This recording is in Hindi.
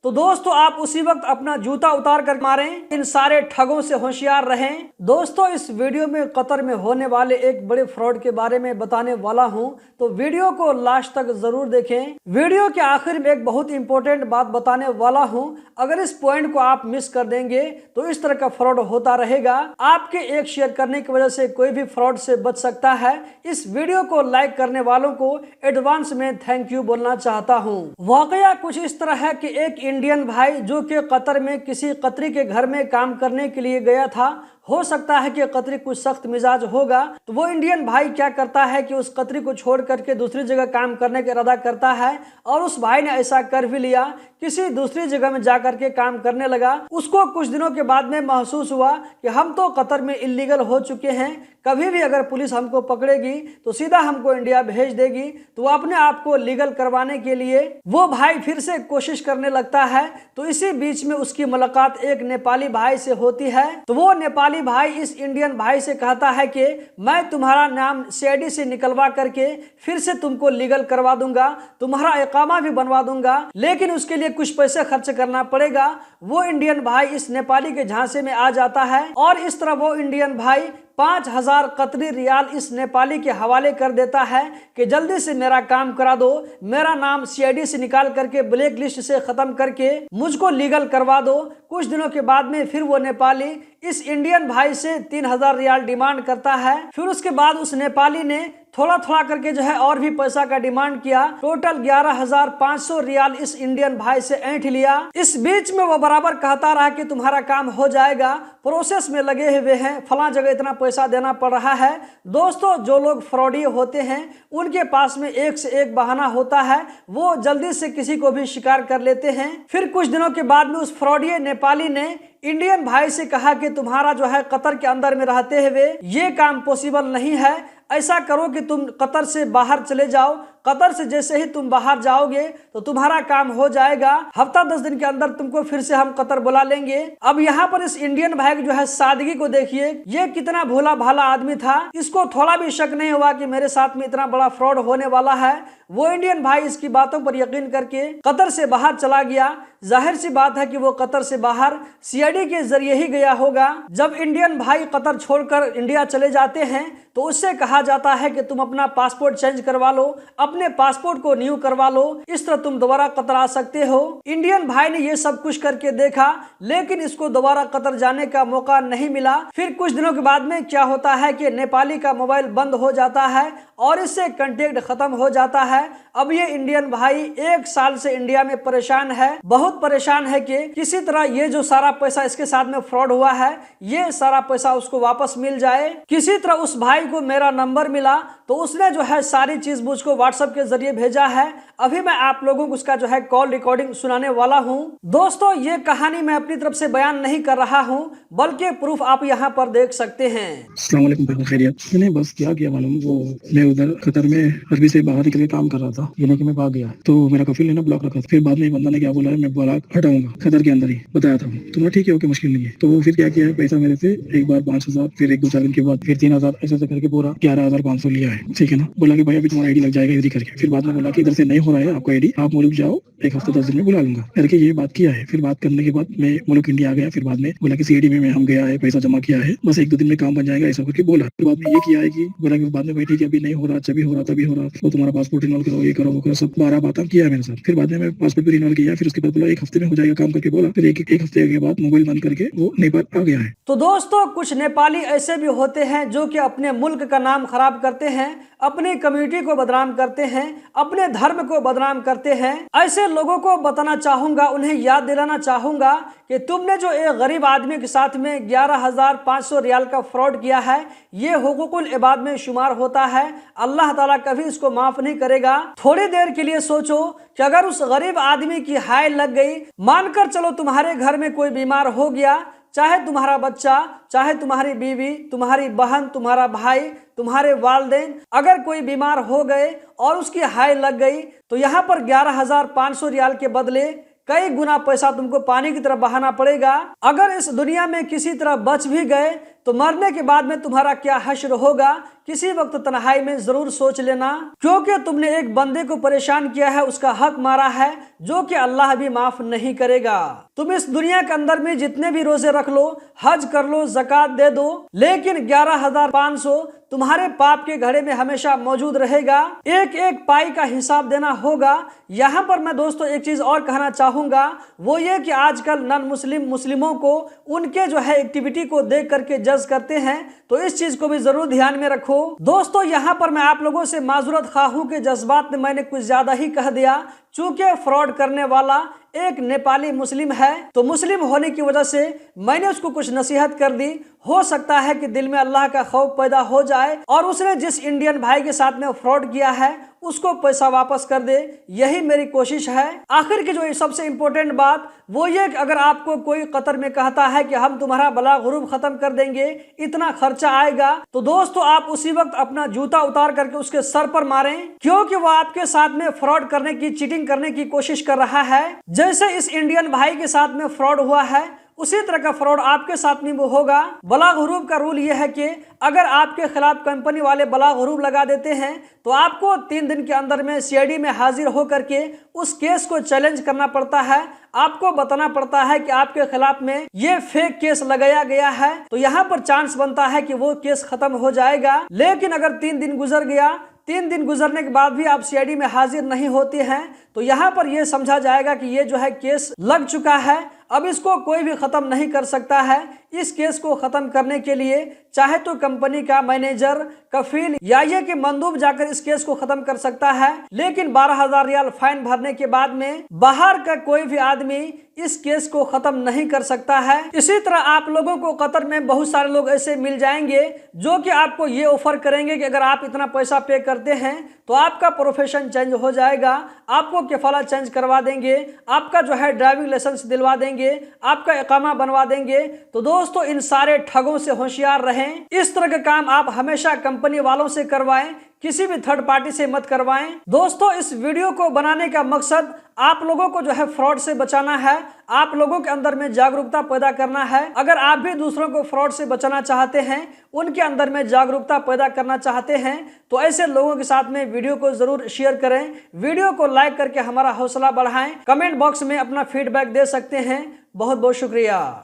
तो दोस्तों आप उसी वक्त अपना जूता उतार कर मारें, इन सारे ठगों से होशियार रहें। दोस्तों इस वीडियो में कतर में होने वाले एक बड़े फ्रॉड के बारे में बताने वाला हूं, तो वीडियो को लास्ट तक जरूर देखें। वीडियो के आखिर में एक बहुत इंपॉर्टेंट बात बताने वाला हूं, अगर इस पॉइंट को आप मिस कर देंगे तो इस तरह का फ्रॉड होता रहेगा। आपके एक शेयर करने की वजह से कोई भी फ्रॉड से बच सकता है। इस वीडियो को लाइक करने वालों को एडवांस में थैंक यू बोलना चाहता हूं। वाकया कुछ इस तरह है कि एक इंडियन भाई जो कि कतर में किसी कतरी के घर में काम करने के लिए गया था, हो सकता है कि कतरी कुछ सख्त मिजाज होगा, तो वो इंडियन भाई क्या करता है कि उस कतरी को छोड़ करके दूसरी जगह काम करने का इरादा करता है और उस भाई ने ऐसा कर भी लिया, किसी दूसरी जगह में जाकर के काम करने लगा। उसको कुछ दिनों के बाद में महसूस हुआ कि हम तो कतर में इलीगल हो चुके हैं, कभी भी अगर पुलिस हमको पकड़ेगी तो सीधा हमको इंडिया भेज देगी। तो अपने आप को लीगल करवाने के लिए वो भाई फिर से कोशिश करने लगता है। तो इसी बीच में उसकी मुलाकात एक नेपाली भाई से होती है। तो वो नेपाली भाई इस इंडियन भाई से कहता है कि मैं तुम्हारा नाम सीआईडी से निकलवा करके फिर से तुमको लीगल करवा दूंगा, तुम्हारा इकामा भी बनवा दूंगा, लेकिन उसके लिए कुछ पैसे खर्च करना पड़ेगा। वो इंडियन भाई इस नेपाली के झांसे में आ जाता है और इस तरह वो इंडियन भाई 5000 कतरी रियाल इस नेपाली के हवाले कर देता है कि जल्दी से मेरा काम करा दो, मेरा नाम सीआईडी से निकाल करके ब्लैक लिस्ट से खत्म करके मुझको लीगल करवा दो। कुछ दिनों के बाद में फिर वो नेपाली इस इंडियन भाई से 3000 रियाल डिमांड करता है। फिर उसके बाद उस नेपाली ने थोड़ा थोड़ा करके जो है और भी पैसा का डिमांड किया। टोटल 11500 रियाल इस इंडियन भाई से ऐंठ लिया। इस बीच में वो बराबर कहता रहा कि तुम्हारा काम हो जाएगा, प्रोसेस में लगे हुए हैं, फला जगह इतना पैसा देना पड़ रहा है। दोस्तों जो लोग फ्रॉडी होते हैं उनके पास में एक से एक बहाना होता है, वो जल्दी से किसी को भी शिकार कर लेते हैं। फिर कुछ दिनों के बाद में उस फ्रॉडी नेपाली ने इंडियन भाई से कहा कि तुम्हारा जो है कतर के अंदर में रहते हुए ये काम पॉसिबल नहीं है, ऐसा करो कि तुम कतर से बाहर चले जाओ, कतर से जैसे ही तुम बाहर जाओगे तो तुम्हारा काम हो जाएगा, हफ्ता 10 दिन के अंदर तुमको फिर से हम कतर बुला लेंगे। अब यहाँ पर इस इंडियन भाई की जो है सादगी को देखिए, ये कितना भोला भाला आदमी था, इसको थोड़ा भी शक नहीं हुआ कि मेरे साथ में इतना बड़ा फ्रॉड होने वाला है। वो इंडियन भाई इसकी बातों पर यकीन करके कतर से बाहर चला गया। जाहिर सी बात है कि वो कतर से बाहर सीआईडी के जरिए ही गया होगा। जब इंडियन भाई कतर छोड़कर इंडिया चले जाते हैं तो उससे कहा जाता है कि तुम अपना पासपोर्ट चेंज करवा लो, अपने पासपोर्ट को न्यू करवा लो, इस तरह तुम दोबारा कतर आ सकते हो। इंडियन भाई ने ये सब कुछ करके देखा, लेकिन इसको दोबारा कतर जाने का मौका नहीं मिला। फिर कुछ दिनों के बाद में क्या होता है कि नेपाली का मोबाइल बंद हो जाता है और इससे कांटेक्ट खत्म हो जाता है। अब ये इंडियन भाई 1 साल से इंडिया में परेशान है, बहुत परेशान है कि किसी तरह ये जो सारा पैसा इसके साथ में फ्रॉड हुआ है, ये सारा पैसा उसको वापस मिल जाए। किसी तरह उस भाई को मेरा नंबर मिला तो उसने जो है सारी चीज मुझको व्हाट्सएप के जरिए भेजा है। अभी मैं आप लोगों को उसका जो है कॉल रिकॉर्डिंग सुनाने वाला हूं। दोस्तों ये कहानी मैं अपनी तरफ से बयान नहीं कर रहा हूं, बल्कि प्रूफ आप यहां पर देख सकते हैं। अस्सलाम वालेकुम, खैरियत। मैंने बस क्या किया मालूम, वो मैं उधर कतर में अरबी से बाहर निकल के काम कर रहा था, ये नहीं कि मैं भाग गया, तो मेरा कफिल ने ना ब्लॉक रखा था। फिर बाद में बंदा ने क्या बोला है, मैं ब्लॉक हटाऊंगा कतर के अंदर ही, बताया था तुम्हारा ठीक है, ओके मुश्किल नहीं है। तो वो फिर क्या किया है, पैसा मेरे से एक बार 5000, फिर 1-2 दिन के बाद फिर 3000 ऐसे करके पूरा 11500 लिया है। ठीक है ना, बोला कि भाई अभी तुम्हारा आईडी लग जाएगा इधर करके। फिर बाद में बोला कि इधर से नहीं हो रहा है आपका आईडी, आप मुल्क जाओ, 1 हफ्ते 10 दिन में बुला लूंगा करके ये बात किया है। फिर बात करने के बाद मैं मुल्क इंडिया आ गया। फिर बाद में बोला कि सीआईडी में हम गया है, पैसा जमा किया है, बस 1-2 दिन में काम बन जाएगा ऐसा करके बोला। फिर बाद में ये किया है कि बोला कि बाद में भाई ठीक है अभी नहीं हो रहा, जब भी हो रहा तभी हो रहा, वो तुम्हारा पासपोर्ट रिन्यूअल करो, ये करो वो करो, सब 12 बातें किया है मेरे साथ। फिर बाद में मैं पासपोर्ट भी रिन्यूअल किया। फिर उसके बाद बोला 1 हफ्ते में हो जाएगा काम करके बोला। फिर एक हफ्ते के बाद मोबाइल बंद करके वो नेपाल आ गया है। तो दोस्तों कुछ नेपाली ऐसे भी होते हैं जो कि अपने मुल्क का नाम खराब करते हैं, अपनी कम्युनिटी को बदनाम करते हैं, अपने धर्म को बदनाम करते हैं। ऐसे लोगों को बताना चाहूंगा, उन्हें याद दिलाना चाहूंगा कि तुमने जो एक गरीब आदमी के साथ में 11500 रियाल का फ्रॉड किया है, ये हुकूकुल इबाद में शुमार होता है। अल्लाह ताला कभी इसको माफ नहीं करेगा। थोड़ी देर के लिए सोचो कि अगर उस गरीब आदमी की हाय लग गई, मानकर चलो तुम्हारे घर में कोई बीमार हो गया, चाहे तुम्हारा बच्चा, चाहे तुम्हारी बीवी, तुम्हारी बहन, तुम्हारा भाई, तुम्हारे वालिदैन, अगर कोई बीमार हो गए और उसकी हाय लग गई तो यहाँ पर 11500 रियाल के बदले कई गुना पैसा तुमको पानी की तरफ बहाना पड़ेगा। अगर इस दुनिया में किसी तरह बच भी गए तो मरने के बाद में तुम्हारा क्या हश्र होगा, किसी वक्त तन्हाई में जरूर सोच लेना, क्योंकि तुमने एक बंदे को परेशान किया है, उसका हक मारा है, जो कि अल्लाह भी माफ नहीं करेगा। तुम इस दुनिया के अंदर में जितने भी रोजे रख लो, हज कर लो, ज़कात दे दो, लेकिन 11,500 तुम्हारे पाप के घड़े में हमेशा मौजूद रहेगा। एक एक पाई का हिसाब देना होगा। यहाँ पर मैं दोस्तों एक चीज और कहना चाहूंगा, वो ये कि आजकल नॉन मुस्लिमों को उनके जो है एक्टिविटी को देख करके जज करते हैं, तो इस चीज को भी जरूर ध्यान में रखो। दोस्तों यहाँ पर मैं आप लोगों से माजूरत खा हूं कि जज्बात में मैंने कुछ ज्यादा ही कह दिया। चूंकि फ्रॉड करने वाला एक नेपाली मुस्लिम है, तो मुस्लिम होने की वजह से मैंने उसको कुछ नसीहत कर दी। हो सकता है कि दिल में अल्लाह का खौफ पैदा हो जाए और उसने जिस इंडियन भाई के साथ में फ्रॉड किया है उसको पैसा वापस कर दे, यही मेरी कोशिश है। आखिर की जो सबसे इंपॉर्टेंट बात वो ये कि अगर आपको कोई कतर में कहता है कि हम तुम्हारा बला गुरूब खत्म कर देंगे, इतना खर्चा आएगा, तो दोस्तों आप उसी वक्त अपना जूता उतार करके उसके सर पर मारें, क्योंकि वो आपके साथ में फ्रॉड करने की, चीटिंग करने की कोशिश कर रहा है। जैसे इस इंडियन भाई के साथ में फ्रॉड हुआ है, उसी तरह का फ्रॉड आपके साथ में वो होगा। बला गुरूब का रूल ये है कि अगर आपके खिलाफ कंपनी वाले बला गुरूब लगा देते हैं तो आपको 3 दिन के अंदर में सीआईडी में हाजिर होकर के उस केस को चैलेंज करना पड़ता है। आपको बताना पड़ता है कि आपके खिलाफ में ये फेक केस लगाया गया है, तो यहाँ पर चांस बनता है कि वो केस खत्म हो जाएगा। लेकिन अगर 3 दिन गुजर गया, 3 दिन गुजरने के बाद भी आप सीआईडी में हाजिर नहीं होते हैं, तो यहाँ पर यह समझा जाएगा कि ये जो है केस लग चुका है, अब इसको कोई भी खत्म नहीं कर सकता है। इस केस को खत्म करने के लिए चाहे तो कंपनी का मैनेजर, कफील या ये कि मंदूब जाकर इस केस को खत्म कर सकता है, लेकिन 12,000 रियाल फाइन भरने के बाद में बाहर का कोई भी आदमी इस केस को खत्म नहीं कर सकता है। इसी तरह आप लोगों को कतर में बहुत सारे लोग ऐसे मिल जाएंगे जो कि आपको ये ऑफर करेंगे कि अगर आप इतना पैसा पे करते हैं तो आपका प्रोफेशन चेंज हो जाएगा, आपको कफाला चेंज करवा देंगे, आपका जो है ड्राइविंग लाइसेंस दिलवा देंगे, आपका इकामा बनवा देंगे। तो दोस्तों इन सारे ठगों से होशियार रहें। इस तरह का काम आप हमेशा कंपनी वालों से करवाएं, किसी भी थर्ड पार्टी से मत करवाएं। दोस्तों इस वीडियो को बनाने का मकसद आप लोगों को जो है फ्रॉड से बचाना है, आप लोगों के अंदर में जागरूकता पैदा करना है। अगर आप भी दूसरों को फ्रॉड से बचाना चाहते हैं, उनके अंदर में जागरूकता पैदा करना चाहते हैं, तो ऐसे लोगों के साथ में वीडियो को जरूर शेयर करें, वीडियो को लाइक करके हमारा हौसला बढ़ाएं, कमेंट बॉक्स में अपना फीडबैक दे सकते हैं। बहुत बहुत शुक्रिया।